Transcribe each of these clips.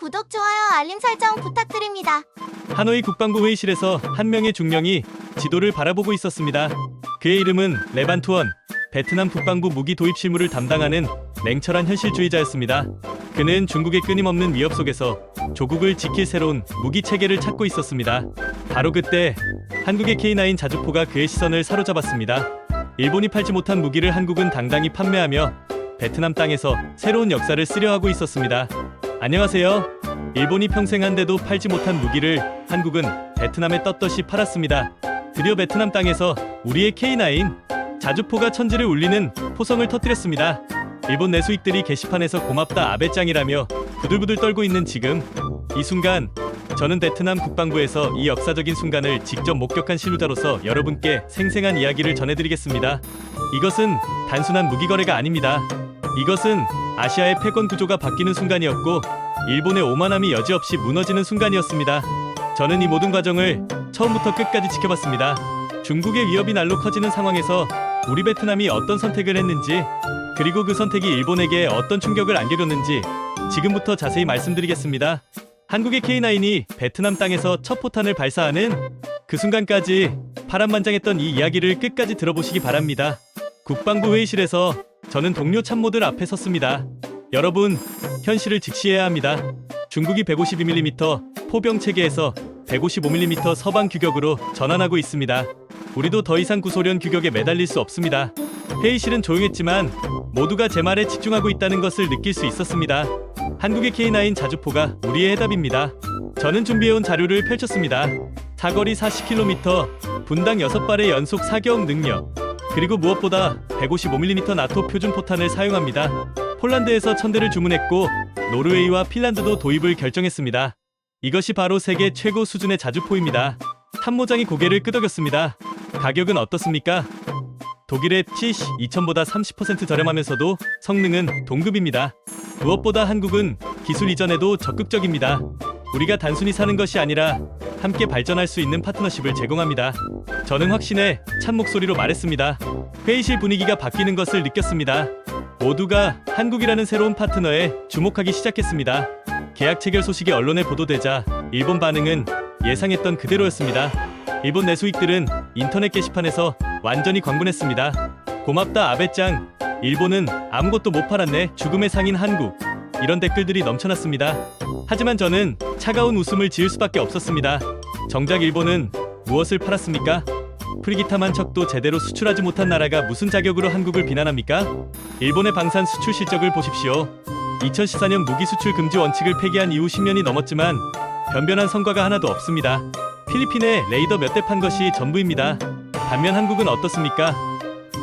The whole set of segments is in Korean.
구독, 좋아요, 알림 설정 부탁드립니다. 하노이 국방부 회의실에서 한 명의 중령이 지도를 바라보고 있었습니다. 그의 이름은 레반투언, 베트남 국방부 무기 도입 실무를 담당하는 냉철한 현실주의자였습니다. 그는 중국의 끊임없는 위협 속에서 조국을 지킬 새로운 무기 체계를 찾고 있었습니다. 바로 그때 한국의 K9 자주포가 그의 시선을 사로잡았습니다. 일본이 팔지 못한 무기를 한국은 당당히 판매하며 베트남 땅에서 새로운 역사를 쓰려 하고 있었습니다. 안녕하세요. 일본이 평생 한데도 팔지 못한 무기를 한국은 베트남에 떳떳이 팔았습니다. 드디어 베트남 땅에서 우리의 K9 자주포가 천지를 울리는 포성을 터뜨렸습니다. 일본 내수익들이 게시판에서 고맙다 아베짱이라며 부들부들 떨고 있는 지금 이 순간, 저는 베트남 국방부에서 이 역사적인 순간을 직접 목격한 실무자로서 여러분께 생생한 이야기를 전해드리겠습니다. 이것은 단순한 무기 거래가 아닙니다. 이것은 아시아의 패권 구조가 바뀌는 순간이었고 일본의 오만함이 여지없이 무너지는 순간이었습니다. 저는 이 모든 과정을 처음부터 끝까지 지켜봤습니다. 중국의 위협이 날로 커지는 상황에서 우리 베트남이 어떤 선택을 했는지, 그리고 그 선택이 일본에게 어떤 충격을 안겨줬는지 지금부터 자세히 말씀드리겠습니다. 한국의 K9이 베트남 땅에서 첫 포탄을 발사하는 그 순간까지 파란만장했던 이 이야기를 끝까지 들어보시기 바랍니다. 국방부 회의실에서 저는 동료 참모들 앞에 섰습니다. 여러분, 현실을 직시해야 합니다. 중국이 152mm 포병 체계에서 155mm 서방 규격으로 전환하고 있습니다. 우리도 더 이상 구소련 규격에 매달릴 수 없습니다. 회의실은 조용했지만 모두가 제 말에 집중하고 있다는 것을 느낄 수 있었습니다. 한국의 K9 자주포가 우리의 해답입니다. 저는 준비해온 자료를 펼쳤습니다. 사거리 40km, 분당 6발의 연속 사격 능력, 그리고 무엇보다 155mm 나토 표준 포탄을 사용합니다. 폴란드에서 1000대를 주문했고 노르웨이와 핀란드도 도입을 결정했습니다. 이것이 바로 세계 최고 수준의 자주포입니다. 참모장이 고개를 끄덕였습니다. 가격은 어떻습니까? 독일의 TC-2000보다 30% 저렴하면서도 성능은 동급입니다. 무엇보다 한국은 기술 이전에도 적극적입니다. 우리가 단순히 사는 것이 아니라 함께 발전할 수 있는 파트너십을 제공합니다. 저는 확신에 찬 목소리로 말했습니다. 회의실 분위기가 바뀌는 것을 느꼈습니다. 모두가 한국이라는 새로운 파트너에 주목하기 시작했습니다. 계약 체결 소식이 언론에 보도되자 일본 반응은 예상했던 그대로였습니다. 일본 내수익들은 인터넷 게시판에서 완전히 광분했습니다. 고맙다 아베짱, 일본은 아무것도 못 팔았네, 죽음의 상인 한국, 이런 댓글들이 넘쳐났습니다. 하지만 저는 차가운 웃음을 지을 수밖에 없었습니다. 정작 일본은 무엇을 팔았습니까? 프리기타만 척도 제대로 수출하지 못한 나라가 무슨 자격으로 한국을 비난합니까? 일본의 방산 수출 실적을 보십시오. 2014년 무기 수출 금지 원칙을 폐기한 이후 10년이 넘었지만 변변한 성과가 하나도 없습니다. 필리핀에 레이더 몇 대 판 것이 전부입니다. 반면 한국은 어떻습니까?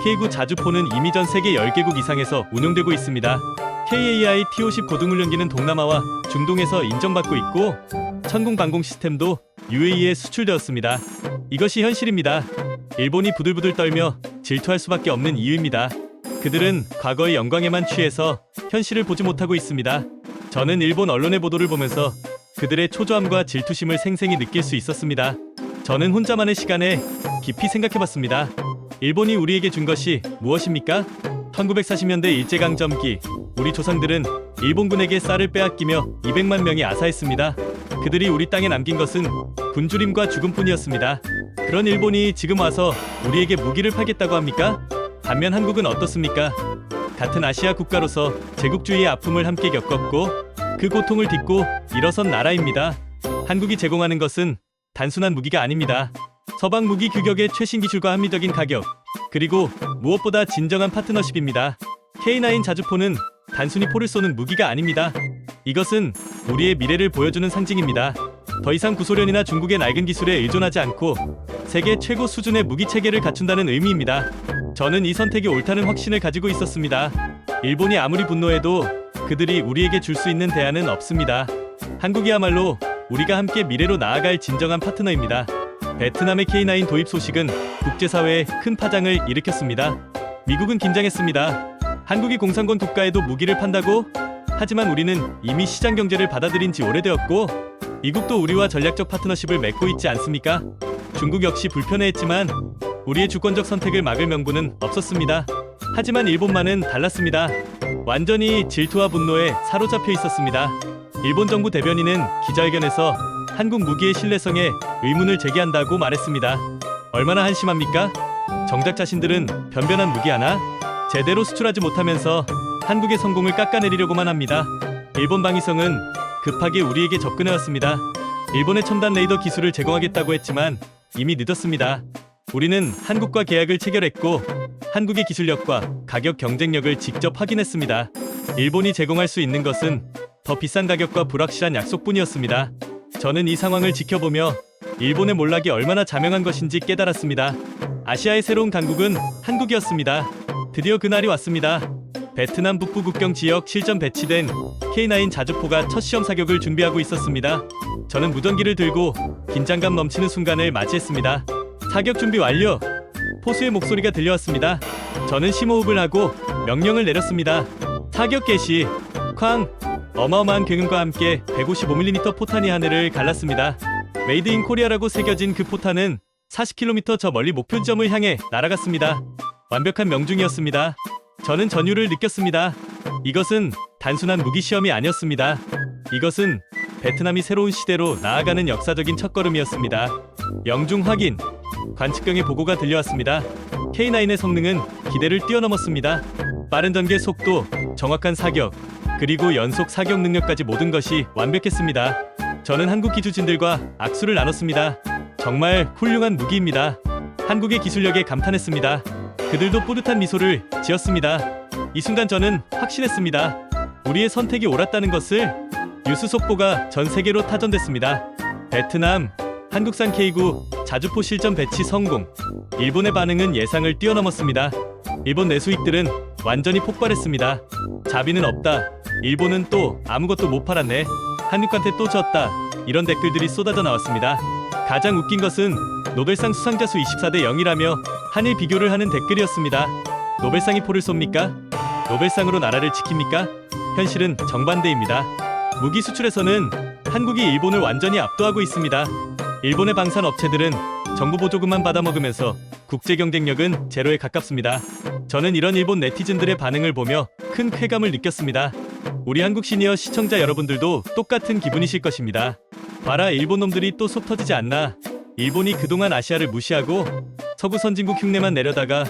K9 자주포는 이미 전 세계 10개국 이상에서 운용되고 있습니다. KAI T-50 고등훈련기는 동남아와 중동에서 인정받고 있고 천공 방공 시스템도 UAE에 수출되었습니다. 이것이 현실입니다. 일본이 부들부들 떨며 질투할 수밖에 없는 이유입니다. 그들은 과거의 영광에만 취해서 현실을 보지 못하고 있습니다. 저는 일본 언론의 보도를 보면서 그들의 초조함과 질투심을 생생히 느낄 수 있었습니다. 저는 혼자만의 시간에 깊이 생각해봤습니다. 일본이 우리에게 준 것이 무엇입니까? 1940년대 일제강점기, 우리 조상들은 일본군에게 쌀을 빼앗기며 200만 명이 아사했습니다. 그들이 우리 땅에 남긴 것은 굶주림과 죽음뿐이었습니다. 그런 일본이 지금 와서 우리에게 무기를 팔겠다고 합니까? 반면 한국은 어떻습니까? 같은 아시아 국가로서 제국주의의 아픔을 함께 겪었고 그 고통을 딛고 일어선 나라입니다. 한국이 제공하는 것은 단순한 무기가 아닙니다. 서방 무기 규격의 최신 기술과 합리적인 가격, 그리고 무엇보다 진정한 파트너십입니다. K9 자주포는 단순히 포를 쏘는 무기가 아닙니다. 이것은 우리의 미래를 보여주는 상징입니다. 더 이상 구소련이나 중국의 낡은 기술에 의존하지 않고 세계 최고 수준의 무기 체계를 갖춘다는 의미입니다. 저는 이 선택이 옳다는 확신을 가지고 있었습니다. 일본이 아무리 분노해도 그들이 우리에게 줄 수 있는 대안은 없습니다. 한국이야말로 우리가 함께 미래로 나아갈 진정한 파트너입니다. 베트남의 K9 도입 소식은 국제사회에 큰 파장을 일으켰습니다. 미국은 긴장했습니다. 한국이 공산권 국가에도 무기를 판다고? 하지만 우리는 이미 시장 경제를 받아들인 지 오래되었고 미국도 우리와 전략적 파트너십을 맺고 있지 않습니까? 중국 역시 불편해했지만 우리의 주권적 선택을 막을 명분은 없었습니다. 하지만 일본만은 달랐습니다. 완전히 질투와 분노에 사로잡혀 있었습니다. 일본 정부 대변인은 기자회견에서 한국 무기의 신뢰성에 의문을 제기한다고 말했습니다. 얼마나 한심합니까? 정작 자신들은 변변한 무기 하나 제대로 수출하지 못하면서 한국의 성공을 깎아내리려고만 합니다. 일본 방위성은 급하게 우리에게 접근해왔습니다. 일본의 첨단 레이더 기술을 제공하겠다고 했지만 이미 늦었습니다. 우리는 한국과 계약을 체결했고 한국의 기술력과 가격 경쟁력을 직접 확인했습니다. 일본이 제공할 수 있는 것은 더 비싼 가격과 불확실한 약속뿐이었습니다. 저는 이 상황을 지켜보며 일본의 몰락이 얼마나 자명한 것인지 깨달았습니다. 아시아의 새로운 강국은 한국이었습니다. 드디어 그날이 왔습니다. 베트남 북부 국경 지역 실전 배치된 K9 자주포가 첫 시험 사격을 준비하고 있었습니다. 저는 무전기를 들고 긴장감 넘치는 순간을 맞이했습니다. 사격 준비 완료! 포수의 목소리가 들려왔습니다. 저는 심호흡을 하고 명령을 내렸습니다. 사격 개시! 쾅! 어마어마한 굉음과 함께 155mm 포탄이 하늘을 갈랐습니다. 메이드 인 코리아라고 새겨진 그 포탄은 40km 저 멀리 목표 지점을 향해 날아갔습니다. 완벽한 명중이었습니다. 저는 전율을 느꼈습니다. 이것은 단순한 무기 시험이 아니었습니다. 이것은 베트남이 새로운 시대로 나아가는 역사적인 첫걸음이었습니다. 영중 확인! 관측경의 보고가 들려왔습니다. K9의 성능은 기대를 뛰어넘었습니다. 빠른 전개 속도, 정확한 사격, 그리고 연속 사격 능력까지 모든 것이 완벽했습니다. 저는 한국 기술진들과 악수를 나눴습니다. 정말 훌륭한 무기입니다. 한국의 기술력에 감탄했습니다. 그들도 뿌듯한 미소를 지었습니다. 이 순간 저는 확신했습니다. 우리의 선택이 옳았다는 것을. 뉴스 속보가 전 세계로 타전됐습니다. 베트남, 한국산 K9 자주포 실전 배치 성공. 일본의 반응은 예상을 뛰어넘었습니다. 일본 내수익들은 완전히 폭발했습니다. 자비는 없다. 일본은 또 아무것도 못 팔았네. 한국한테 또 졌다. 이런 댓글들이 쏟아져 나왔습니다. 가장 웃긴 것은 노벨상 수상자 수 24대 0이라며 한일 비교를 하는 댓글이었습니다. 노벨상이 포를 쏩니까? 노벨상으로 나라를 지킵니까? 현실은 정반대입니다. 무기 수출에서는 한국이 일본을 완전히 압도하고 있습니다. 일본의 방산 업체들은 정부 보조금만 받아먹으면서 국제 경쟁력은 제로에 가깝습니다. 저는 이런 일본 네티즌들의 반응을 보며 큰 쾌감을 느꼈습니다. 우리 한국 시니어 시청자 여러분들도 똑같은 기분이실 것입니다. 봐라, 일본 놈들이 또 속 터지지 않나. 일본이 그동안 아시아를 무시하고 서구 선진국 흉내만 내려다가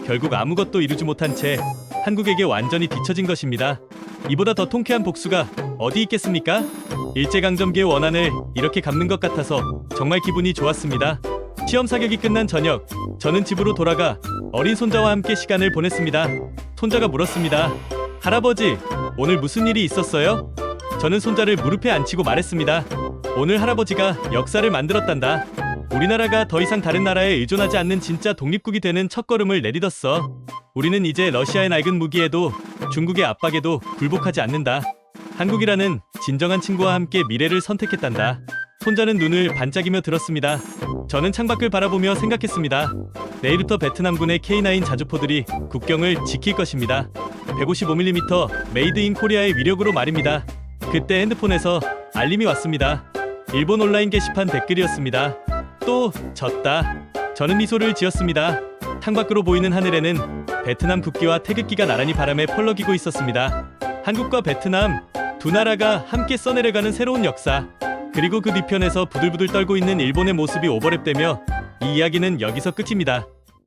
결국 아무것도 이루지 못한 채 한국에게 완전히 뒤처진 것입니다. 이보다 더 통쾌한 복수가 어디 있겠습니까? 일제강점기의 원한을 이렇게 갚는 것 같아서 정말 기분이 좋았습니다. 시험 사격이 끝난 저녁, 저는 집으로 돌아가 어린 손자와 함께 시간을 보냈습니다. 손자가 물었습니다. 할아버지, 오늘 무슨 일이 있었어요? 저는 손자를 무릎에 앉히고 말했습니다. 오늘 할아버지가 역사를 만들었단다. 우리나라가 더 이상 다른 나라에 의존하지 않는 진짜 독립국이 되는 첫걸음을 내딛었어. 우리는 이제 러시아의 낡은 무기에도 중국의 압박에도 굴복하지 않는다. 한국이라는 진정한 친구와 함께 미래를 선택했단다. 손자는 눈을 반짝이며 들었습니다. 저는 창밖을 바라보며 생각했습니다. 내일부터 베트남군의 K9 자주포들이 국경을 지킬 것입니다. 155mm 메이드 인 코리아의 위력으로 말입니다. 그때 핸드폰에서 알림이 왔습니다. 일본 온라인 게시판 댓글이었습니다. 또 졌다. 저는 미소를 지었습니다. 창밖으로 보이는 하늘에는 베트남 국기와 태극기가 나란히 바람에 펄럭이고 있었습니다. 한국과 베트남 두 나라가 함께 써내려가는 새로운 역사, 그리고 그 뒤편에서 부들부들 떨고 있는 일본의 모습이 오버랩되며 이 이야기는 여기서 끝입니다.